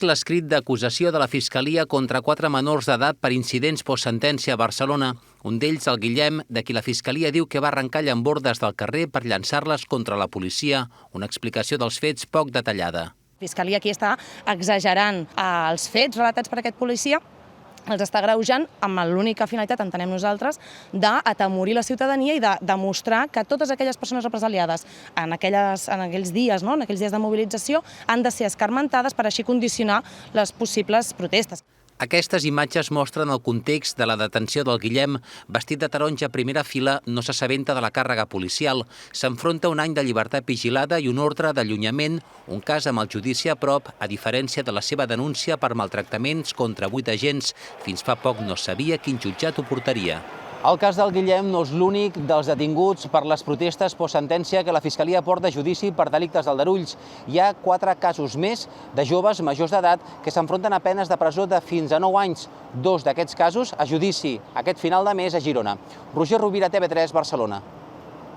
L'escrit d'acusació de la Fiscalia contra 4 menors d'edat per incidents postsentència a Barcelona. Un d'ells, el Guillem, de qui la Fiscalia diu que va arrencar llambordes del carrer per llançar-les contra la policia. Una explicació dels fets poc detallada. La Fiscalia aquí està exagerant els fets relatats per aquest policia, els està agreujant amb l'única finalitat, entenem nosaltres, d'atemorir la ciutadania i de demostrar que totes aquelles persones represaliades en aquells dies de mobilització han de ser escarmentades per així condicionar les possibles protestes. Aquestes imatges mostren el context de la detenció del Guillem. Vestit de taronja a primera fila, no s'assabenta de la càrrega policial. S'enfronta un any de llibertat vigilada i un ordre d'allunyament, un cas amb el judici a prop, a diferència de la seva denúncia per maltractaments contra 8 agents. Fins fa poc no sabia quin jutjat ho portaria. El cas del Guillem no és l'únic dels detinguts per les protestes postsentència que la Fiscalia porta a judici per delictes aldarulls. Hi ha 4 casos més de joves majors d'edat que s'enfronten a penes de presó de fins a 9 anys. 2 d'aquests casos a judici aquest final de mes a Girona. Roger Rovira, TV3, Barcelona.